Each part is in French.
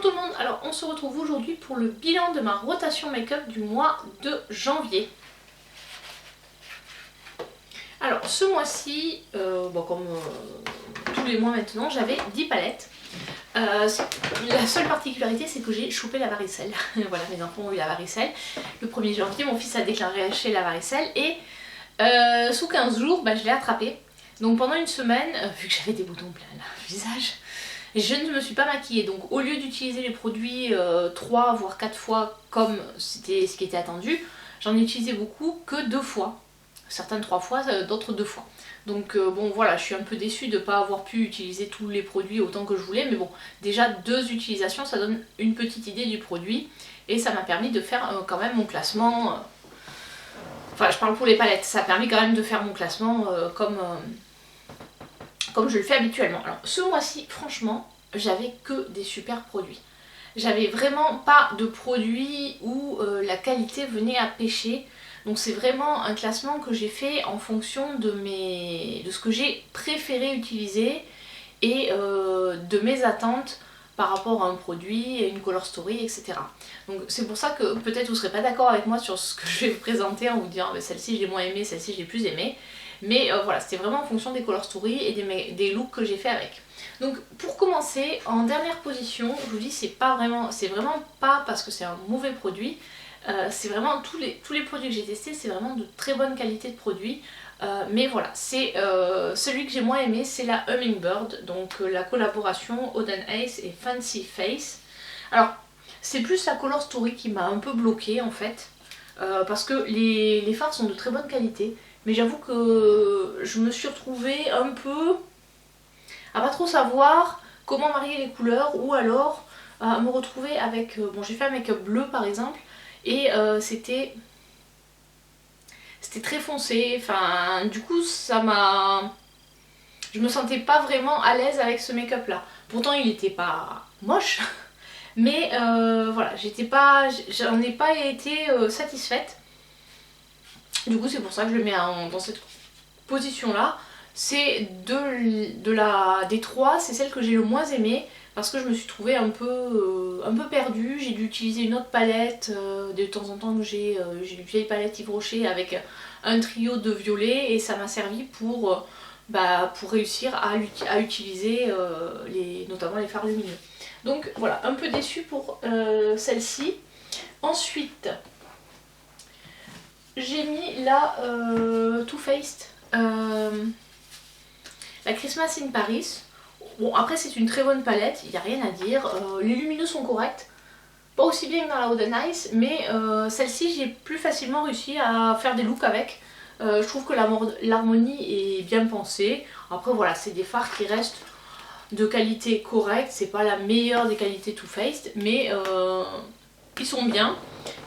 tout le monde, alors on se retrouve aujourd'hui pour le bilan de ma rotation make-up du mois de janvier. Alors ce mois-ci, comme tous les mois maintenant, j'avais 10 palettes. La seule particularité c'est que j'ai chopé la varicelle. Voilà, mes enfants ont eu la varicelle. Le 1er janvier, mon fils a déclaré chez la varicelle et sous 15 jours, je l'ai attrapé. Donc pendant une semaine, vu que j'avais des boutons plein le visage, je ne me suis pas maquillée. Donc au lieu d'utiliser les produits 3 voire 4 fois comme c'était ce qui était attendu, j'en ai utilisé beaucoup que 2 fois. Certaines 3 fois, d'autres 2 fois. Donc bon voilà, je suis un peu déçue de ne pas avoir pu utiliser tous les produits autant que je voulais. Mais bon, déjà 2 utilisations, ça donne une petite idée du produit. Et ça m'a permis de faire quand même mon classement. Enfin, je parle pour les palettes, ça a permis quand même de faire mon classement comme je le fais habituellement. Alors ce mois-ci, franchement, j'avais que des super produits. J'avais vraiment pas de produits où la qualité venait à pêcher. Donc c'est vraiment un classement que j'ai fait en fonction de ce que j'ai préféré utiliser et de mes attentes par rapport à un produit, une color story, etc. Donc c'est pour ça que peut-être vous ne serez pas d'accord avec moi sur ce que je vais vous présenter en vous disant celle-ci j'ai moins aimé, celle-ci j'ai plus aimé. Mais voilà, c'était vraiment en fonction des color story et des looks que j'ai fait avec. Donc pour commencer, en dernière position, je vous dis c'est vraiment pas parce que c'est un mauvais produit. C'est vraiment tous les produits que j'ai testés, c'est vraiment de très bonne qualité de produits. Mais voilà, c'est celui que j'ai moins aimé, c'est la Hummingbird, donc la collaboration Oden Ace et Fancy Face. Alors c'est plus la color story qui m'a un peu bloquée en fait, parce que les fards sont de très bonne qualité. Mais j'avoue que je me suis retrouvée un peu à pas trop savoir comment marier les couleurs, ou alors à me retrouver avec... bon, j'ai fait un make-up bleu par exemple, et c'était très foncé, enfin du coup ça m'a... Je me sentais pas vraiment à l'aise avec ce make-up là. Pourtant il était pas moche, mais voilà, j'en ai pas été satisfaite. Du coup c'est pour ça que je le mets dans cette position là. C'est des 3, c'est celle que j'ai le moins aimée parce que je me suis trouvée un peu perdue. J'ai dû utiliser une autre palette. De temps en temps j'ai une vieille palette Yves Rocher avec un trio de violets et ça m'a servi pour réussir à utiliser notamment les fards lumineux. Donc voilà, un peu déçue pour celle-ci. Ensuite, j'ai mis la Too Faced, la Christmas in Paris. Bon, après c'est une très bonne palette, il n'y a rien à dire. Les lumineux sont corrects, pas aussi bien que dans la Oden Ice, mais celle-ci j'ai plus facilement réussi à faire des looks avec. Je trouve que l'harmonie est bien pensée. Après voilà, c'est des fards qui restent de qualité correcte, c'est pas la meilleure des qualités Too Faced, mais ils sont bien.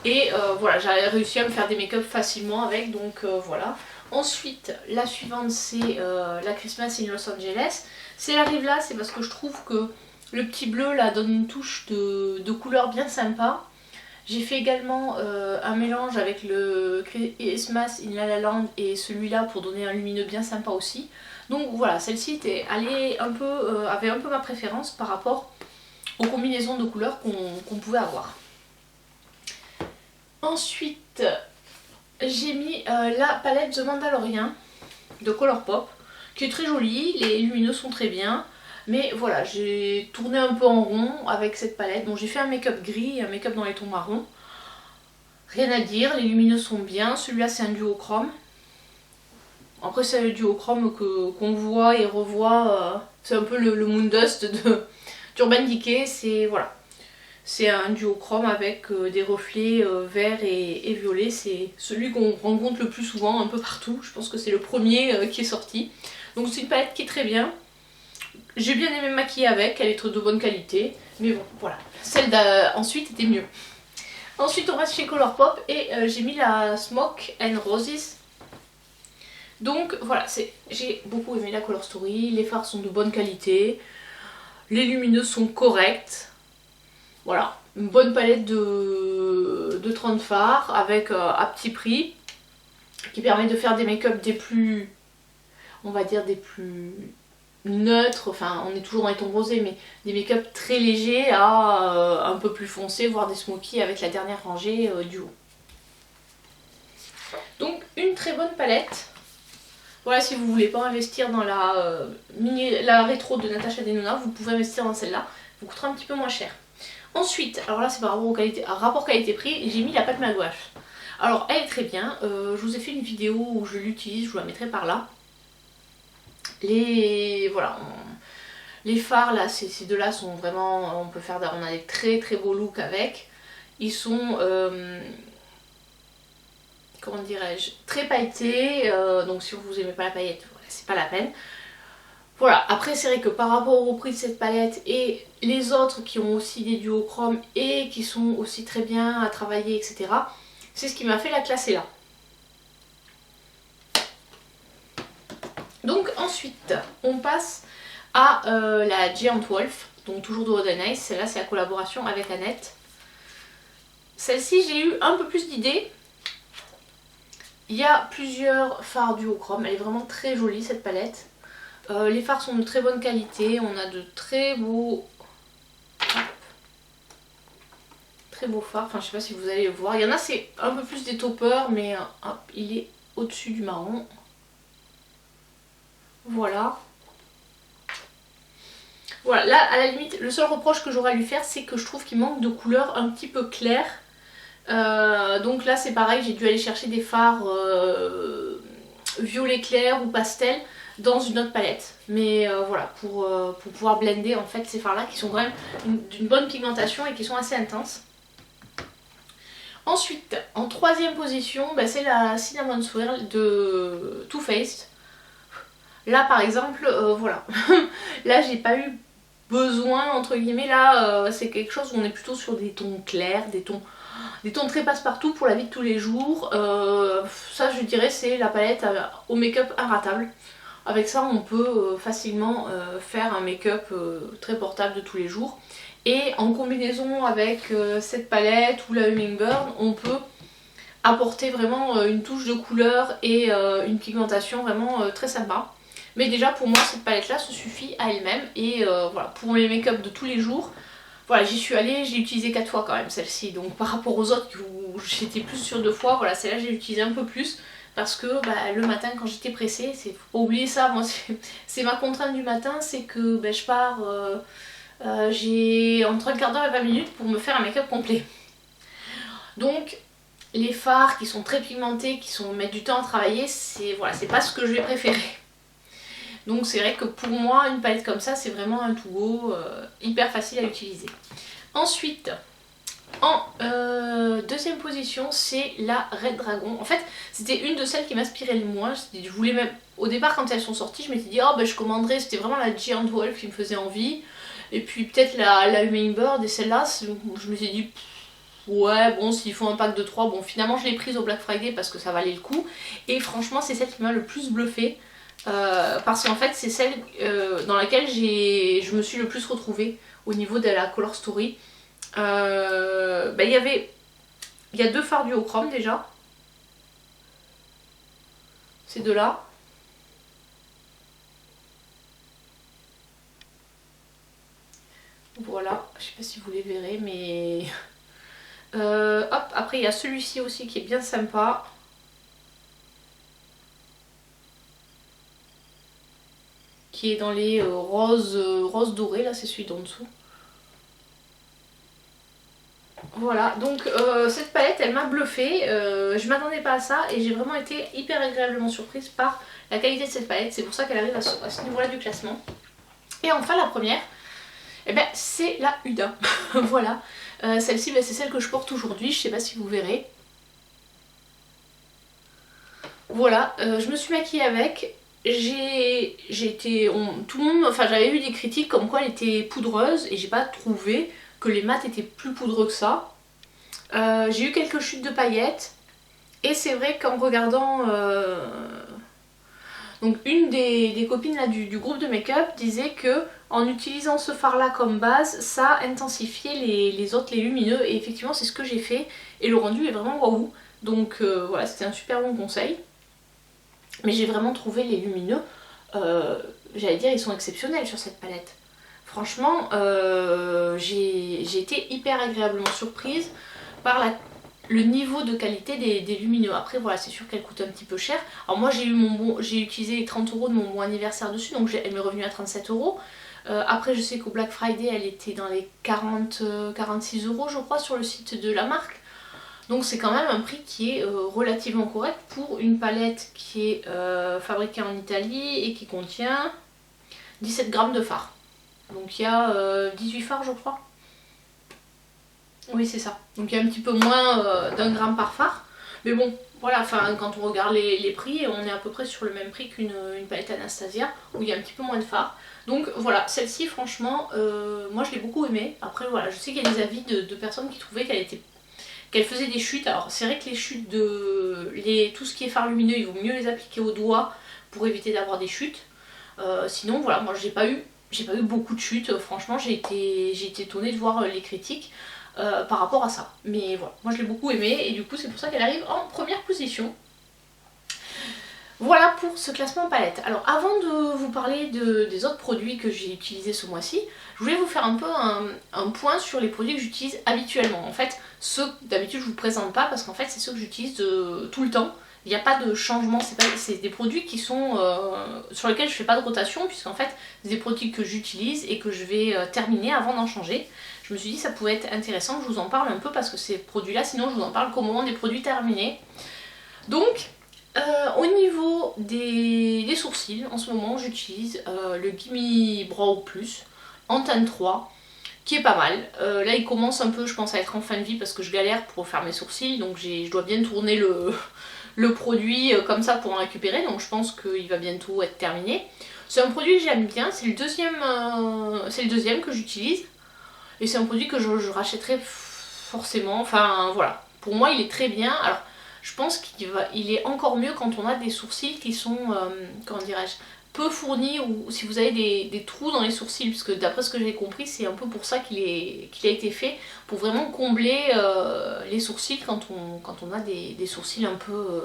Et voilà, j'ai réussi à me faire des make-up facilement avec, donc voilà. Ensuite, la suivante c'est la Christmas in Los Angeles. Si elle arrive là, c'est parce que je trouve que le petit bleu là donne une touche de couleur bien sympa. J'ai fait également un mélange avec le Christmas in La La Land et celui-là pour donner un lumineux bien sympa aussi. Donc voilà, celle-ci avait un peu ma préférence par rapport aux combinaisons de couleurs qu'on pouvait avoir. Ensuite, j'ai mis la palette The Mandalorian de Colourpop, qui est très jolie, les lumineux sont très bien. Mais voilà, j'ai tourné un peu en rond avec cette palette. Donc j'ai fait un make-up gris et un make-up dans les tons marrons. Rien à dire, les lumineux sont bien. Celui-là c'est un duochrome. Après c'est le duochrome qu'on voit et revoit. C'est un peu le Moondust d'Urban Decay. C'est voilà. C'est un duochrome avec des reflets verts et violets. C'est celui qu'on rencontre le plus souvent un peu partout. Je pense que c'est le premier qui est sorti. Donc c'est une palette qui est très bien. J'ai bien aimé me maquiller avec, elle est de bonne qualité. Mais bon, voilà. Celle d'ensuite était mieux. Ensuite on reste chez Colourpop et j'ai mis la Smoke and Roses. Donc voilà, j'ai beaucoup aimé la color story. Les fards sont de bonne qualité. Les lumineux sont corrects. Voilà, une bonne palette de 30 fards avec à petit prix qui permet de faire des make-up des plus, on va dire des plus neutres, enfin on est toujours dans les tons rosés, mais des make-up très légers à un peu plus foncé, voire des smoky avec la dernière rangée du haut. Donc une très bonne palette. Voilà, si vous voulez pas investir dans la rétro de Natasha Denona, vous pouvez investir dans celle-là, vous coûtera un petit peu moins cher. Ensuite, alors là c'est par rapport à rapport qualité-prix, j'ai mis la pâte Magouache. Alors elle est très bien, je vous ai fait une vidéo où je l'utilise, je vous la mettrai par là. Voilà, les fards là, ces deux là sont vraiment, on a des très très beaux looks avec. Ils sont, comment dirais-je, très pailletés, donc si vous aimez pas la paillette, voilà, c'est pas la peine. Voilà, après c'est vrai que par rapport au prix de cette palette et les autres qui ont aussi des duochromes et qui sont aussi très bien à travailler, etc., c'est ce qui m'a fait la classer là. Donc ensuite, on passe à la Giant Wolf, donc toujours de Oden Eyes. Celle-là, c'est la collaboration avec Annette. Celle-ci, j'ai eu un peu plus d'idées. Il y a plusieurs fards duochrome. Elle est vraiment très jolie cette palette. Les fards sont de très bonne qualité. On a de très beaux fards. Enfin, je sais pas si vous allez le voir. Il y en a, c'est un peu plus des toppers, mais hop, il est au-dessus du marron. Voilà. Voilà, là à la limite, le seul reproche que j'aurais à lui faire, c'est que je trouve qu'il manque de couleurs un petit peu claires. Donc là c'est pareil, j'ai dû aller chercher des fards violet clair ou pastel dans une autre palette. Mais voilà, pour pouvoir blender en fait ces fards là qui sont quand même d'une bonne pigmentation et qui sont assez intenses. Ensuite, en troisième position, bah, c'est la Cinnamon Swirl de Too Faced. Là par exemple, voilà, là j'ai pas eu besoin entre guillemets, là c'est quelque chose où on est plutôt sur des tons clairs, des tons très passe-partout pour la vie de tous les jours. Ça je dirais c'est la palette au make-up inratable. Avec ça on peut facilement faire un make-up très portable de tous les jours. Et en combinaison avec cette palette ou la Hummingbird, on peut apporter vraiment une touche de couleur et une pigmentation vraiment très sympa. Mais déjà pour moi cette palette là se suffit à elle-même et voilà, pour les make-up de tous les jours, voilà, j'y suis allée, j'ai utilisé 4 fois quand même celle-ci. Donc par rapport aux autres où j'étais plus sur 2 fois, voilà, celle-là j'ai utilisé un peu plus parce que bah, le matin quand j'étais pressée, faut pas oublier ça, moi c'est ma contrainte du matin, c'est que bah, je pars, j'ai entre un quart d'heure et 20 minutes pour me faire un make-up complet. Donc les fards qui sont très pigmentés, qui mettent du temps à travailler, voilà, c'est pas ce que je vais préférer. Donc c'est vrai que pour moi une palette comme ça c'est vraiment un to go hyper facile à utiliser. Ensuite en deuxième position c'est la Red Dragon. En fait c'était une de celles qui m'inspirait le moins. Je voulais même, au départ quand elles sont sorties je m'étais dit oh ben je commanderais, c'était vraiment la Giant Wolf qui me faisait envie. Et puis peut-être la Hummingbird et celle-là je me suis dit ouais bon s'il faut un pack de 3, bon finalement je l'ai prise au Black Friday parce que ça valait le coup. Et franchement c'est celle qui m'a le plus bluffée. Parce qu'en fait c'est celle dans laquelle je me suis le plus retrouvée au niveau de la Color Story. Bah, il y a 2 fards duochrome déjà, ces deux là. Voilà, je sais pas si vous les verrez mais hop, après il y a celui-ci aussi qui est bien sympa. Qui est dans les roses dorées, là c'est celui d'en dessous. Voilà, donc cette palette elle m'a bluffée, je m'attendais pas à ça et j'ai vraiment été hyper agréablement surprise par la qualité de cette palette, c'est pour ça qu'elle arrive à ce niveau-là du classement. Et enfin la première, eh ben, c'est la Huda, voilà, celle-ci ben, c'est celle que je porte aujourd'hui, je sais pas si vous verrez. Voilà, je me suis maquillée avec. Tout le monde, enfin j'avais eu des critiques comme quoi elle était poudreuse et j'ai pas trouvé que les mats étaient plus poudreux que ça. J'ai eu quelques chutes de paillettes et c'est vrai qu'en regardant donc une des copines là, du groupe de make-up disait que en utilisant ce fard là comme base ça intensifiait les autres, les lumineux, et effectivement c'est ce que j'ai fait et le rendu est vraiment waouh. Donc voilà, c'était un super bon conseil. Mais j'ai vraiment trouvé les lumineux j'allais dire, ils sont exceptionnels sur cette palette. Franchement, j'ai été hyper agréablement surprise par le niveau de qualité des lumineux. Après voilà, c'est sûr qu'elle coûte un petit peu cher. Alors moi j'ai utilisé les 30 € de mon bon anniversaire dessus, donc elle m'est revenue à 37 €. Après je sais qu'au Black Friday elle était dans les 46 € je crois sur le site de la marque. Donc c'est quand même un prix qui est relativement correct pour une palette qui est fabriquée en Italie et qui contient 17 grammes de fard. Donc il y a 18 fards je crois. Oui c'est ça. Donc il y a un petit peu moins d'1 gramme par fard. Mais bon, voilà, enfin quand on regarde les prix, on est à peu près sur le même prix qu'une palette Anastasia, où il y a un petit peu moins de fard. Donc voilà, celle-ci franchement, moi je l'ai beaucoup aimée. Après voilà, je sais qu'il y a des avis de personnes qui trouvaient qu'elle faisait des chutes. Alors c'est vrai que les chutes tout ce qui est fard lumineux, il vaut mieux les appliquer au doigt pour éviter d'avoir des chutes. Sinon voilà, moi j'ai pas eu beaucoup de chutes. Franchement j'ai été étonnée de voir les critiques par rapport à ça. Mais voilà, moi je l'ai beaucoup aimée et du coup c'est pour ça qu'elle arrive en première position. Voilà pour ce classement palette. Alors avant de vous parler des autres produits que j'ai utilisés ce mois-ci, je voulais vous faire un peu un point sur les produits que j'utilise habituellement. En fait, ceux d'habitude je vous présente pas parce qu'en fait c'est ceux que j'utilise tout le temps. Il n'y a pas de changement, c'est des produits qui sont sur lesquels je fais pas de rotation puisqu'en fait c'est des produits que j'utilise et que je vais terminer avant d'en changer. Je me suis dit que ça pouvait être intéressant que je vous en parle un peu parce que ces produits là sinon je vous en parle qu'au moment des produits terminés. Donc au niveau des sourcils, en ce moment j'utilise le Gimme Brow Plus en teinte 3 qui est pas mal. Là il commence un peu je pense à être en fin de vie parce que je galère pour faire mes sourcils donc je dois bien tourner le produit comme ça pour en récupérer donc je pense qu'il va bientôt être terminé. C'est un produit que j'aime bien, c'est le deuxième que j'utilise et c'est un produit que je rachèterai forcément, enfin voilà. Pour moi il est très bien. Alors je pense qu'il est encore mieux quand on a des sourcils qui sont, comment dirais-je, peu fournis ou si vous avez des trous dans les sourcils, puisque d'après ce que j'ai compris, c'est un peu pour ça qu'il a été fait, pour vraiment combler les sourcils quand on a des sourcils un peu,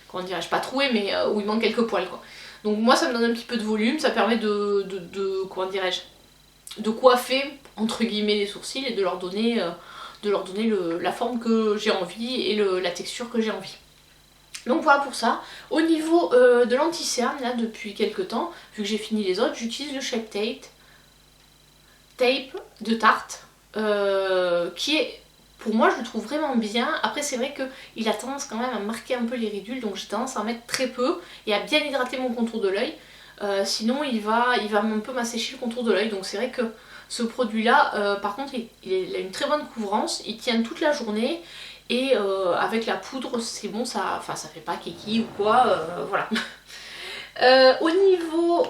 comment dirais-je, pas troués, mais où il manque quelques poils, quoi. Donc moi ça me donne un petit peu de volume, ça permet comment dirais-je, de coiffer, entre guillemets, les sourcils et de leur donner la forme que j'ai envie et la texture que j'ai envie. Donc voilà pour ça. Au niveau de l'anti-cerne, là depuis quelques temps, vu que j'ai fini les autres, j'utilise le Shape Tape de Tarte, qui est, pour moi je le trouve vraiment bien. Après c'est vrai qu'il a tendance quand même à marquer un peu les ridules, donc j'ai tendance à en mettre très peu et à bien hydrater mon contour de l'œil. Sinon il va un peu m'assécher le contour de l'œil, donc c'est vrai que ce produit là, par contre il a une très bonne couvrance, il tient toute la journée et avec la poudre c'est bon, ça fait pas kiki ou quoi, voilà. Au niveau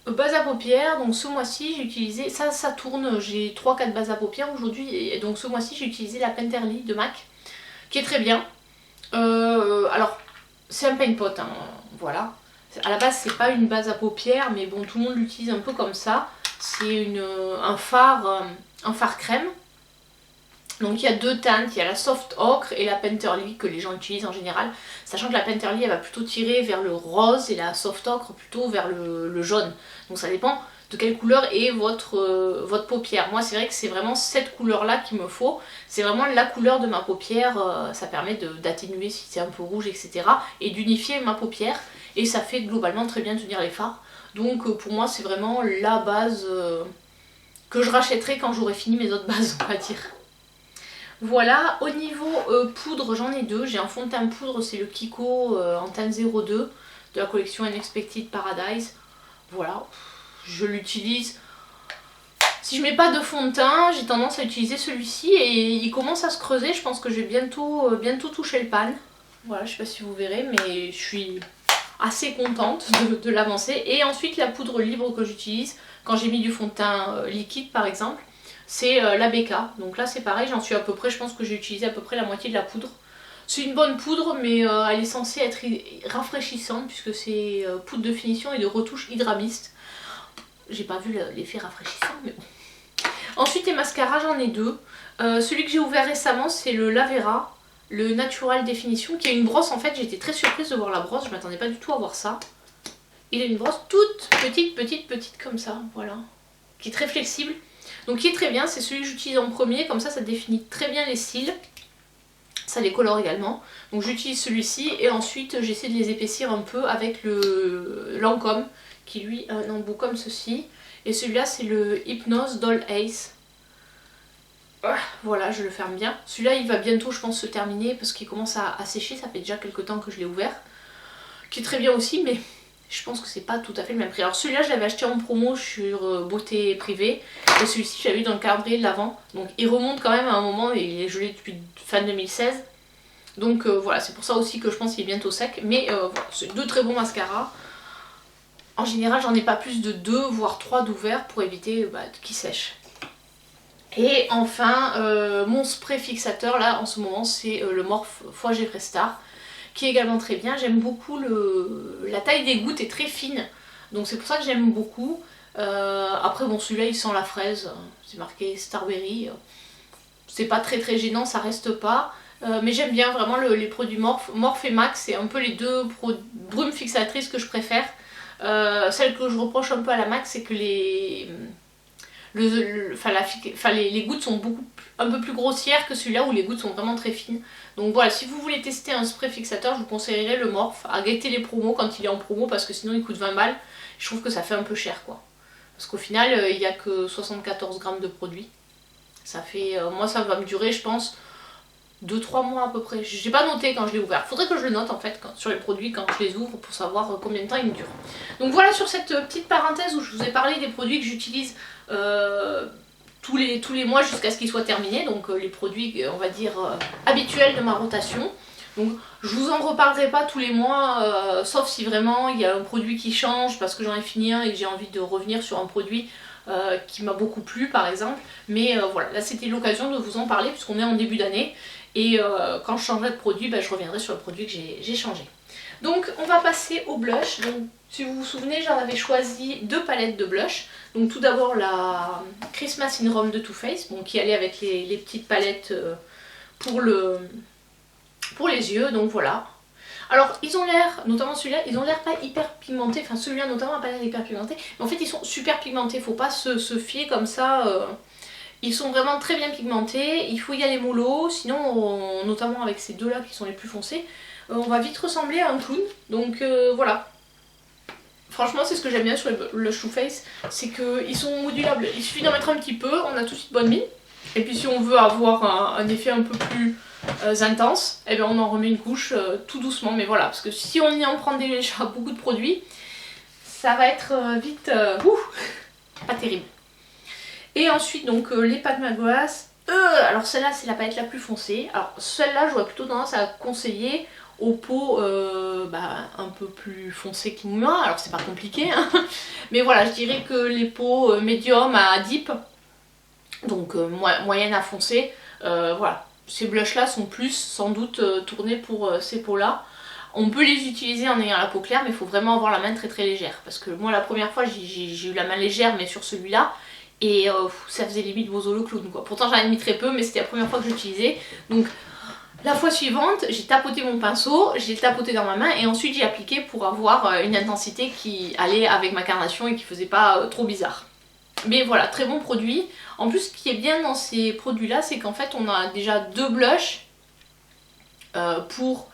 base à paupières, donc ce mois-ci j'ai utilisé, ça tourne, j'ai 3-4 bases à paupières aujourd'hui et donc ce mois-ci j'ai utilisé la Penterly de MAC qui est très bien. Alors c'est un paint pot, hein, voilà. À la base c'est pas une base à paupières mais bon tout le monde l'utilise un peu comme ça. C'est un fard crème. Donc il y a deux teintes, il y a la Soft Ocre et la Penterly que les gens utilisent en général. Sachant que la Penterly elle va plutôt tirer vers le rose et la Soft Ocre plutôt vers le jaune. Donc ça dépend de quelle couleur est votre paupière. Moi c'est vrai que c'est vraiment cette couleur là qu'il me faut. C'est vraiment la couleur de ma paupière, ça permet d'atténuer si c'est un peu rouge etc. Et d'unifier ma paupière et ça fait globalement très bien tenir les fards. Donc pour moi c'est vraiment la base que je rachèterai quand j'aurai fini mes autres bases on va dire. Voilà, au niveau poudre j'en ai deux. J'ai un fond de teint poudre, c'est le Kiko en teinte 02 de la collection Unexpected Paradise. Voilà, je l'utilise. Si je mets pas de fond de teint, j'ai tendance à utiliser celui-ci et il commence à se creuser. Je pense que je vais bientôt toucher le pan. Voilà, je sais pas si vous verrez mais je suis assez contente de l'avancer. Et ensuite la poudre libre que j'utilise quand j'ai mis du fond de teint liquide par exemple, c'est la BK. Donc là c'est pareil, j'en suis à peu près, je pense que j'ai utilisé à peu près la moitié de la poudre. C'est une bonne poudre mais elle est censée être rafraîchissante puisque c'est poudre de finition et de retouche hydramiste. J'ai pas vu l'effet rafraîchissant mais bon. Ensuite les mascaras j'en ai deux. Celui que j'ai ouvert récemment c'est le Lavera, le Natural Definition, qui est une brosse. En fait j'ai été très surprise de voir la brosse, je m'attendais pas du tout à voir ça. Il a une brosse toute petite comme ça, voilà, qui est très flexible. Donc qui est très bien, c'est celui que j'utilise en premier, comme ça définit très bien les cils. Ça les colore également. Donc j'utilise celui-ci et ensuite j'essaie de les épaissir un peu avec le Lancôme qui lui a un embout comme ceci. Et celui-là c'est le Hypnose Doll Ace. Voilà, je le ferme bien. Celui-là il va bientôt je pense se terminer parce qu'il commence à sécher, ça fait déjà quelques temps que je l'ai ouvert. Qui est très bien aussi mais je pense que c'est pas tout à fait le même prix. Alors celui-là je l'avais acheté en promo sur Beauté Privée et celui-ci j'avais eu dans le calendrier de l'Avent. Donc il remonte quand même à un moment et je l'ai depuis fin 2016. Donc voilà, c'est pour ça aussi que je pense qu'il est bientôt sec. Mais voilà, c'est deux très bons mascaras. En général j'en ai pas plus de 2 voire 3 d'ouverts pour éviter qu'ils sèchent. Et enfin mon spray fixateur là en ce moment c'est le Morphe Foie G Star, qui est également très bien. J'aime beaucoup la taille des gouttes est très fine, donc c'est pour ça que j'aime beaucoup. Après bon celui-là il sent la fraise, c'est marqué Starberry, c'est pas très gênant, ça reste pas. Mais j'aime bien vraiment les produits Morphe et Max, c'est un peu les deux brumes fixatrices que je préfère. Celle que je reproche un peu à la Max c'est que les gouttes sont un peu plus grossières que celui-là où les gouttes sont vraiment très fines. Donc voilà, si vous voulez tester un spray fixateur, je vous conseillerais le Morphe, à guetter les promos quand il est en promo parce que sinon il coûte 20 balles. Je trouve que ça fait un peu cher quoi. Parce qu'au final, il n'y a que 74 grammes de produit. Ça fait, moi ça va me durer je pense 2-3 mois à peu près. J'ai pas noté quand je l'ai ouvert. Faudrait que je le note en fait sur les produits quand je les ouvre pour savoir combien de temps ils me durent. Donc voilà sur cette petite parenthèse où je vous ai parlé des produits que j'utilise tous les mois jusqu'à ce qu'ils soient terminés. Donc les produits on va dire habituels de ma rotation. Donc je vous en reparlerai pas tous les mois sauf si vraiment il y a un produit qui change parce que j'en ai fini un et que j'ai envie de revenir sur un produit qui m'a beaucoup plu par exemple. Mais voilà, là c'était l'occasion de vous en parler puisqu'on est en début d'année. Et quand je changerai de produit, je reviendrai sur le produit que j'ai changé. Donc on va passer au blush. Donc si vous vous souvenez, j'en avais choisi 2 palettes de blush. Donc tout d'abord la Christmas in Rome de Too Faced, qui allait avec les petites palettes pour les yeux. Donc voilà. Alors ils ont l'air, notamment celui-là, ils ont l'air pas hyper pigmentés. Enfin celui-là notamment n'a pas l'air hyper pigmenté. Mais en fait ils sont super pigmentés. Faut pas se fier comme ça. Ils sont vraiment très bien pigmentés, il faut y aller mollo, sinon, notamment avec ces deux-là qui sont les plus foncés, on va vite ressembler à un clown. Donc voilà. Franchement, c'est ce que j'aime bien sur le Too Faced, c'est qu'ils sont modulables. Il suffit d'en mettre un petit peu, on a tout de suite bonne mine. Et puis si on veut avoir un effet un peu plus intense, eh bien on en remet une couche tout doucement. Mais voilà, parce que si on y en prend déjà beaucoup de produits, ça va être vite pas terrible. Et ensuite donc les Palmagras, alors celle-là c'est la palette la plus foncée. Alors celle-là j'aurais plutôt tendance à conseiller aux peaux un peu plus foncées que moi. Alors c'est pas compliqué hein. Mais voilà, je dirais que les peaux médium à deep, donc moyenne à foncée, voilà. Ces blushs là sont plus sans doute tournés pour ces peaux là. On peut les utiliser en ayant la peau claire mais il faut vraiment avoir la main très légère. Parce que moi la première fois j'ai eu la main légère mais sur celui-là. Et ça faisait limite Bozo clown quoi. Pourtant j'en ai mis très peu mais c'était la première fois que j'utilisais. Donc la fois suivante j'ai tapoté mon pinceau, j'ai tapoté dans ma main et ensuite j'ai appliqué pour avoir une intensité qui allait avec ma carnation et qui faisait pas trop bizarre. Mais voilà, très bon produit. En plus ce qui est bien dans ces produits là c'est qu'en fait on a déjà 2 blushs pour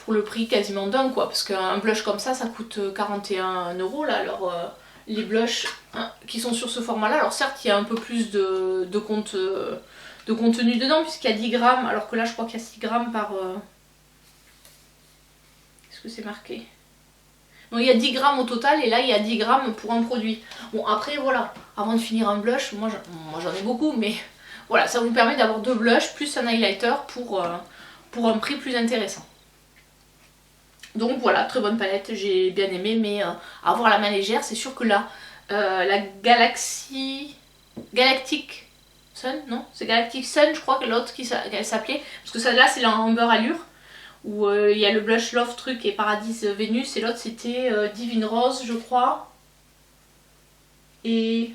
le prix quasiment d'un quoi. Parce qu'un blush comme ça coûte 41 € là alors... les blushs qui sont sur ce format là, alors certes il y a un peu plus de contenu dedans puisqu'il y a 10 grammes alors que là je crois qu'il y a 6 grammes par... Est-ce que c'est marqué? Non, il y a 10 grammes au total et là il y a 10 grammes pour un produit. Bon après voilà, avant de finir un blush, moi j'en ai beaucoup mais voilà, ça vous permet d'avoir 2 blushs plus un highlighter pour un prix plus intéressant. Donc voilà, très bonne palette, j'ai bien aimé, mais avoir la main légère, c'est sûr que là, la Galactic Sun, non c'est Galactic Sun, je crois que l'autre qu'elle s'appelait, parce que celle-là c'est la Amber Allure, où il y a le blush Love Truc et Paradise Vénus, et l'autre c'était Divine Rose, je crois, et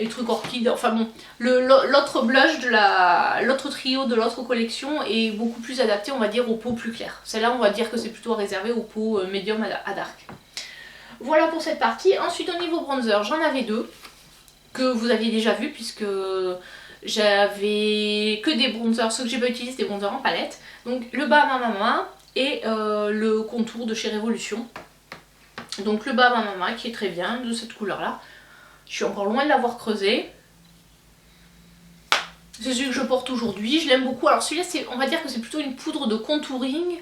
trucs orchide, enfin bon, l'autre blush de l'autre trio de l'autre collection est beaucoup plus adapté on va dire aux peaux plus claires. Celle-là on va dire que c'est plutôt réservé aux peaux médium à dark. Voilà pour cette partie. Ensuite au niveau bronzer, j'en avais deux que vous aviez déjà vu puisque j'avais que des bronzers, ceux que j'ai pas utilisé c'est des bronzers en palette. Donc le Bahama Mama et le contour de chez Révolution. Donc le Bahama Mama qui est très bien de cette couleur là. Je suis encore loin de l'avoir creusé. C'est celui que je porte aujourd'hui, je l'aime beaucoup. Alors celui-là, on va dire que c'est plutôt une poudre de contouring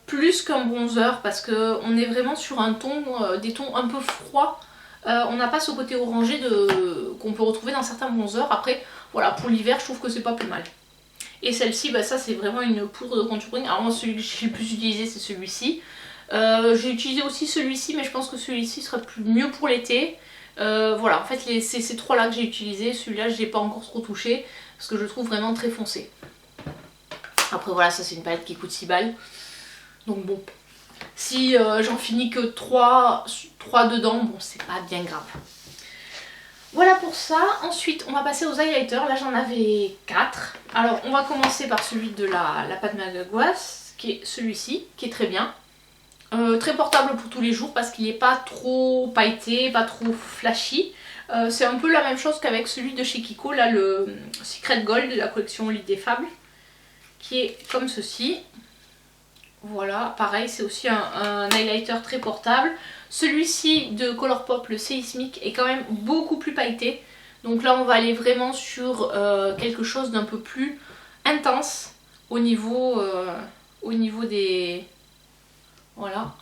plus qu'un bronzer parce qu'on est vraiment sur un ton, des tons un peu froids. On n'a pas ce côté orangé qu'on peut retrouver dans certains bronzers. Après, voilà, pour l'hiver, je trouve que c'est pas plus mal. Et celle-ci, bah, ça c'est vraiment une poudre de contouring. Alors moi, celui que j'ai le plus utilisé, c'est celui-ci. J'ai utilisé aussi celui-ci, mais je pense que celui-ci sera mieux pour l'été. Voilà, en fait c'est ces trois là que j'ai utilisé. Celui-là je l'ai pas encore trop touché parce que je le trouve vraiment très foncé. Après voilà, ça c'est une palette qui coûte 6 balles. Donc bon, si j'en finis que 3 dedans, bon c'est pas bien grave. Voilà pour ça. Ensuite on va passer aux highlighters. Là j'en avais 4. Alors on va commencer par celui de la Pat McGrath, qui est celui-ci, qui est très bien. Très portable pour tous les jours parce qu'il n'est pas trop pailleté, pas trop flashy. C'est un peu la même chose qu'avec celui de chez Kiko, là le Secret Gold de la collection Lit des Fables, qui est comme ceci. Voilà, pareil, c'est aussi un highlighter très portable. Celui-ci de Colourpop, le Seismic, est quand même beaucoup plus pailleté. Donc là on va aller vraiment sur quelque chose d'un peu plus intense au niveau des... Voilà.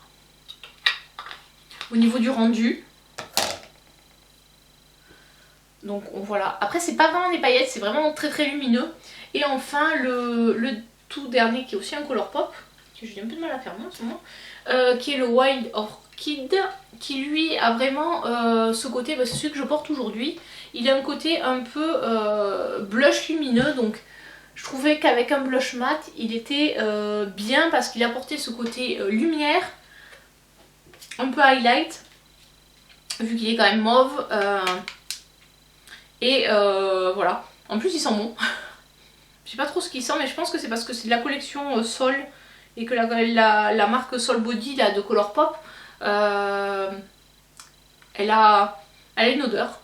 Au niveau du rendu. Donc voilà. Après c'est pas vraiment des paillettes, c'est vraiment très très lumineux. Et enfin le tout dernier qui est aussi un Colourpop, que j'ai un peu de mal à faire moi en ce moment, qui est le Wild Orchid, qui lui a vraiment ce côté, bah, c'est celui que je porte aujourd'hui. Il a un côté un peu blush lumineux, donc je trouvais qu'avec un blush mat, il était bien parce qu'il apportait ce côté lumière, un peu highlight, vu qu'il est quand même mauve. Et voilà. En plus, il sent bon. Je sais pas trop ce qu'il sent, mais je pense que c'est parce que c'est de la collection Sol et que la marque Sol Body là, de Colourpop, elle a une odeur.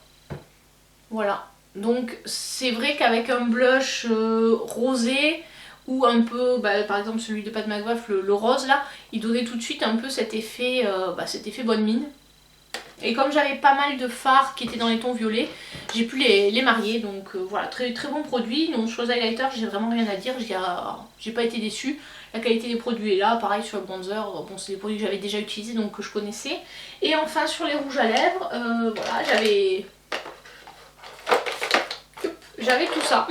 Voilà. Donc c'est vrai qu'avec un blush rosé ou un peu, bah, par exemple celui de Pat McGrath, le rose là, il donnait tout de suite un peu cet effet bonne mine. Et comme j'avais pas mal de fards qui étaient dans les tons violets, j'ai pu les marier. Donc voilà, très très bon produit. Donc sur les highlighters, j'ai vraiment rien à dire, j'ai pas été déçue. La qualité des produits est là, pareil sur le bronzer, bon c'est des produits que j'avais déjà utilisés donc que je connaissais. Et enfin sur les rouges à lèvres, voilà, j'avais tout ça.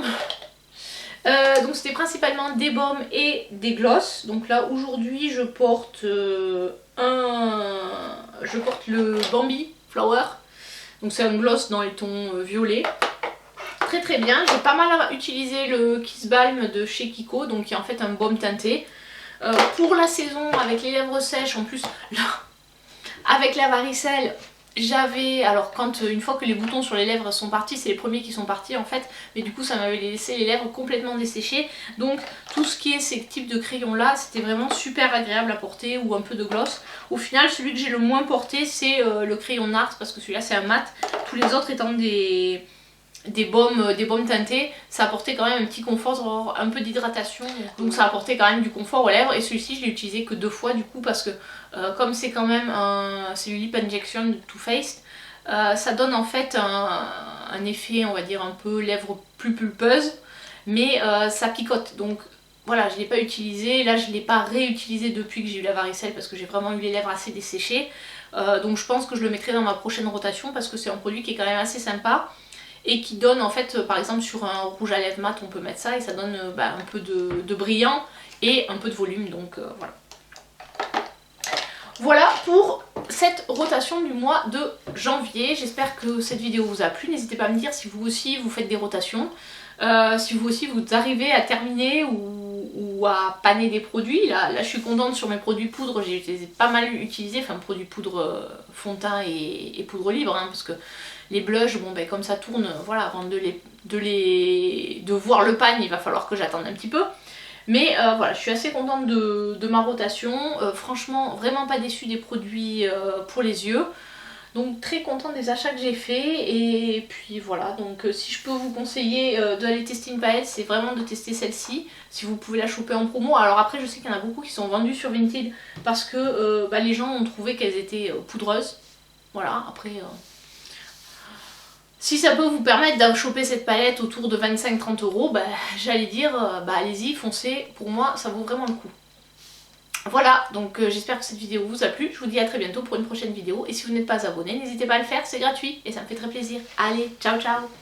Donc c'était principalement des baumes et des glosses. Donc là aujourd'hui je porte le Bambi Flower. Donc c'est un gloss dans les tons violets. Très très bien. J'ai pas mal utilisé le Kiss Balm de chez Kiko, donc qui est en fait un baume teinté. Pour la saison avec les lèvres sèches, en plus là, avec la varicelle, j'avais, alors une fois que les boutons sur les lèvres sont partis, c'est les premiers qui sont partis en fait, mais du coup ça m'avait laissé les lèvres complètement desséchées, donc tout ce qui est ces types de crayons là, c'était vraiment super agréable à porter, ou un peu de gloss. Au final celui que j'ai le moins porté c'est le crayon NARS, parce que celui-là c'est un mat, tous les autres étant des baumes teintés, ça apportait quand même un petit confort, un peu d'hydratation, donc ça apportait quand même du confort aux lèvres. Et celui-ci je l'ai utilisé que 2 fois du coup, parce que comme c'est quand même c'est le Lip Injection de Too Faced, ça donne en fait un effet, on va dire, un peu lèvres plus pulpeuses, mais ça picote. Donc voilà, je ne l'ai pas utilisé, là je ne l'ai pas réutilisé depuis que j'ai eu la varicelle, parce que j'ai vraiment eu les lèvres assez desséchées. Donc je pense que je le mettrai dans ma prochaine rotation, parce que c'est un produit qui est quand même assez sympa. Et qui donne en fait, par exemple sur un rouge à lèvres mat on peut mettre ça et ça donne un peu de brillant et un peu de volume, donc voilà. Voilà pour cette rotation du mois de janvier. J'espère que cette vidéo vous a plu. N'hésitez pas à me dire si vous aussi vous faites des rotations, si vous aussi vous arrivez à terminer ou à paner des produits. Là je suis contente sur mes produits poudre, j'ai pas mal utilisé, enfin produits poudre fond de teint et poudre libre, hein, parce que les blushs, bon ben comme ça tourne, voilà, avant de voir le pan, il va falloir que j'attende un petit peu. Mais voilà, je suis assez contente de ma rotation. Franchement, vraiment pas déçue des produits pour les yeux. Donc très contente des achats que j'ai fait. Et puis voilà, donc si je peux vous conseiller d'aller tester une palette, c'est vraiment de tester celle-ci. Si vous pouvez la choper en promo. Alors après, je sais qu'il y en a beaucoup qui sont vendus sur Vinted parce que les gens ont trouvé qu'elles étaient poudreuses. Voilà, après... si ça peut vous permettre de choper cette palette autour de 25-30 €, bah, j'allais dire, allez-y, foncez, pour moi ça vaut vraiment le coup. Voilà, donc j'espère que cette vidéo vous a plu, je vous dis à très bientôt pour une prochaine vidéo, et si vous n'êtes pas abonné, n'hésitez pas à le faire, c'est gratuit, et ça me fait très plaisir. Allez, ciao ciao!